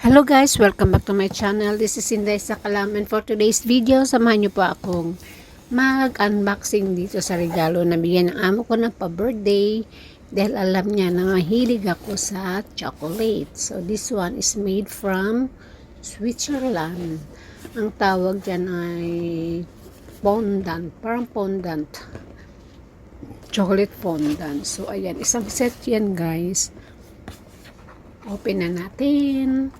Hello guys, welcome back to my channel. This is Inday Sakalam, and for today's video, samahan niyo po akong mag-unboxing dito sa regalo na bigyan ng amo ko ng pa-birthday dahil alam niya na mahilig ako sa chocolate. So this one is made from Switzerland. Ang tawag dyan ay fondant, parang fondant. Chocolate fondant. So ayan, isang set yan guys. Open na natin.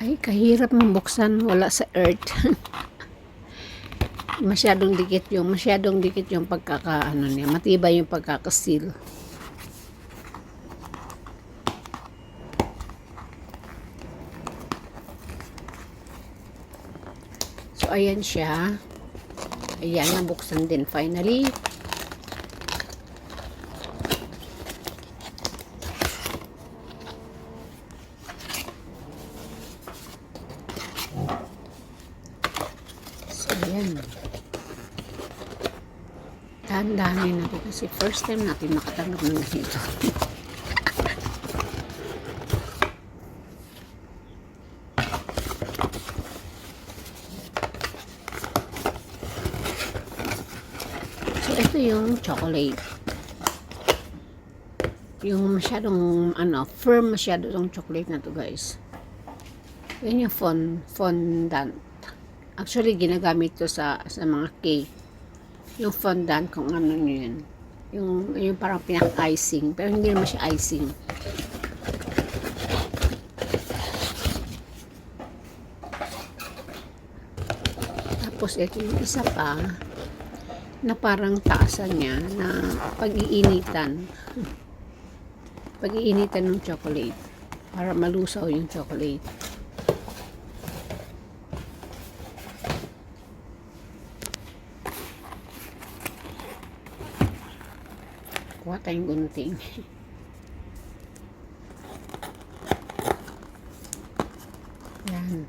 Ay, kahirap mabuksan, wala sa earth. masyadong dikit yung pagkakaano niya. Matibay yung pagkakasil. So ayan siya. Ayan, nabuksan din finally. Ayan. Dahan-dahanin natin kasi first time natin makatanggap ng ganito. So, ito yung chocolate. Yung masyadong, firm masyado itong chocolate na to guys. Yan yung fondant. Actually, ginagamit to sa mga cake. Yung fondant, kung ano yun. Yung parang pinaka-icing. Pero hindi naman siya icing. Tapos, ito yung isa pa na parang taasan niya na pag-iinitan. Pag-iinitan ng chocolate. Para malusaw yung chocolate. Kuha tayong gunting. Yan.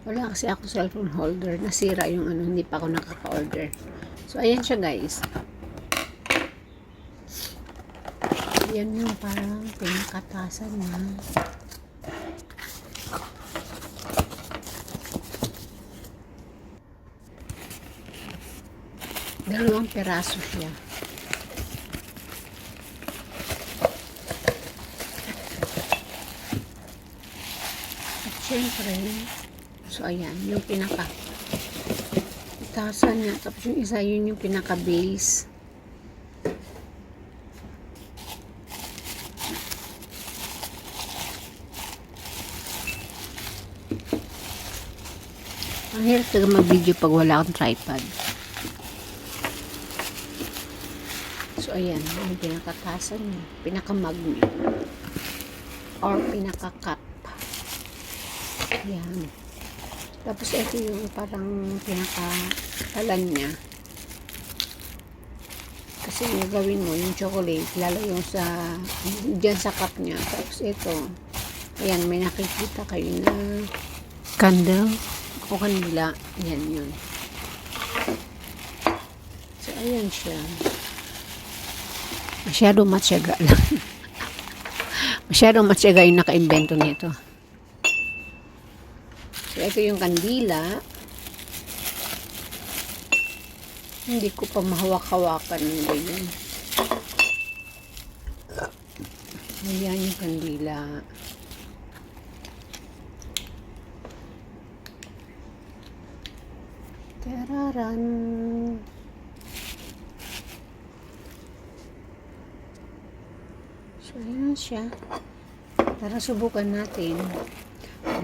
Wala kasi ako cellphone holder. Nasira yung hindi pa ako nakaka-order. So, ayan siya guys. Yan yung parang pinakatasan niya. Dalawang peraso siya. At syempre, so ayan, yung pinaka-tasan niya. Tapos yung isa, yun yung pinaka-base. Ang hirap talaga mag-video pag wala akong tripod. So, ayan, yung pinakatasan niya, pinaka-mug niya, or pinaka-cup. Ayan. Tapos, ito yung parang pinaka-talan niya. Kasi yung gawin mo, yung chocolate, lalo yung dyan sa cup niya. Tapos, ito, ayan, may nakikita kayo na candle o kanila. Ayan yun. So, ayan siya. Masyadong matyaga lang. Masyadong matyaga yung naka-invento nito. So, ito yung kandila. Hindi ko pa mahawak-hawakan ng ganyan. Ayan yung kandila. Tararan! So, ayan siya. Tara, subukan natin.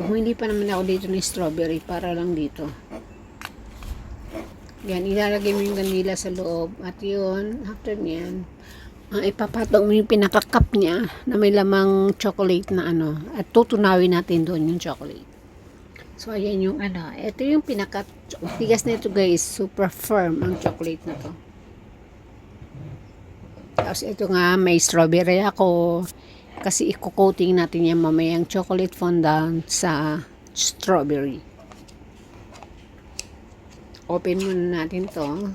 Hindi pa naman ako dito ng strawberry. Para lang dito. Yan, ilalagay mo yung kandila sa loob. At yun, after nyan, ipapatong mo yung pinaka-cup niya na may lamang chocolate na at tutunawin natin doon yung chocolate. So, ayan yung ito yung tigas na ito guys. Super firm ang chocolate na to. Tapos ito nga, may strawberry ako. Kasi i-coating natin yan mamayang chocolate fondant sa strawberry. Open muna natin to.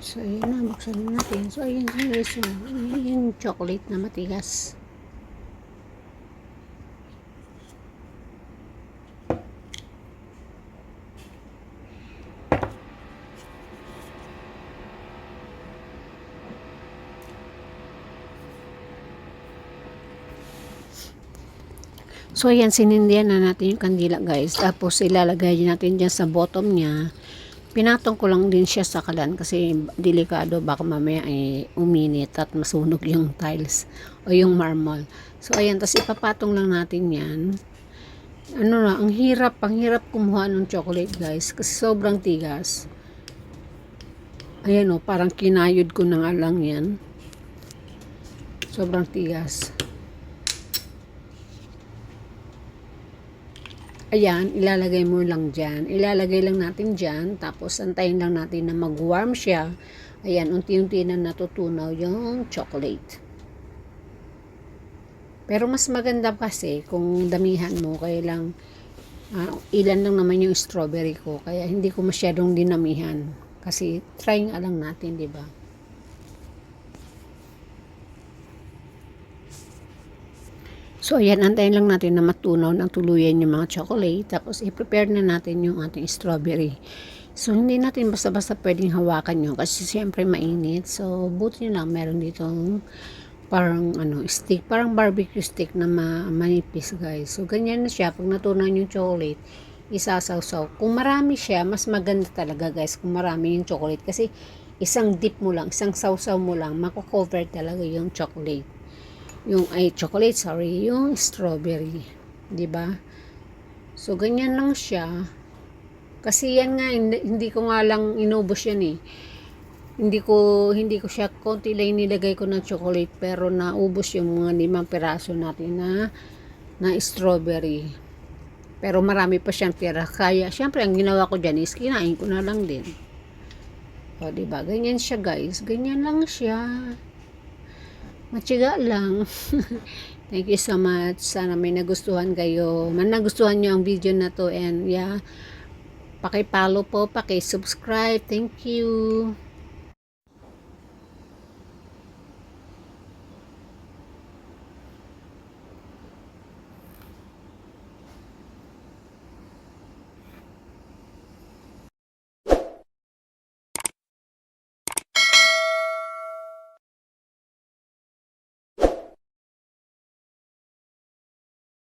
So, ayun na, buksan na natin. So, ayun guys, yung chocolate na matigas. So, ayan, sinindihan na natin yung kandila guys. Tapos, ilalagay natin dyan sa bottom niya. Pinatong ko lang din siya sa kalan kasi delikado baka mamaya ay uminit at masunog yung tiles o yung marble. So ayan, tapos ipapatong lang natin yan. Ano na, ang hirap kumuha ng chocolate guys kasi sobrang tigas. Ayan o, parang kinayod ko na nga lang yan. Sobrang tigas. Ayan, ilalagay mo lang dyan. Ilalagay lang natin dyan. Tapos, antayin lang natin na mag-warm siya. Ayan, unti-unti na natutunaw yung chocolate. Pero mas maganda kasi kung damihan mo. Kaya lang, ilan lang naman yung strawberry ko. Kaya hindi ko masyadong dinamihan. Kasi try nga lang natin, di ba? So, ayan, antayin lang natin na matunaw ng tuluyan yung mga chocolate. Tapos, i-prepare na natin yung ating strawberry. So, hindi natin basta-basta pwedeng hawakan yun kasi siyempre mainit. So, buti nyo lang meron dito parang stick, parang barbecue stick na manipis guys. So, ganyan na siya. Pag natunaw yung chocolate, isasawsaw. Kung marami siya, mas maganda talaga guys kung marami yung chocolate. Kasi, isang dip mo lang, isang sawsaw mo lang, mako-cover talaga yung chocolate. Yung strawberry, 'di ba? So ganyan lang siya. Kasi yan nga hindi ko nga lang inubos yan eh. Hindi ko siya konti lang nilagay ko ng chocolate pero naubos yung mga 5 piraso natin na strawberry. Pero marami pa siyang tira. Kaya syempre ang ginawa ko diyan is kinain ko na lang din. O 'di ba? Ganyan siya guys. Ganyan lang siya. Matyaga lang. Thank you so much. Sana may nagustuhan kayo. Nagustuhan nyo ang video na to and yeah, paki-follow po, paki-subscribe. Thank you.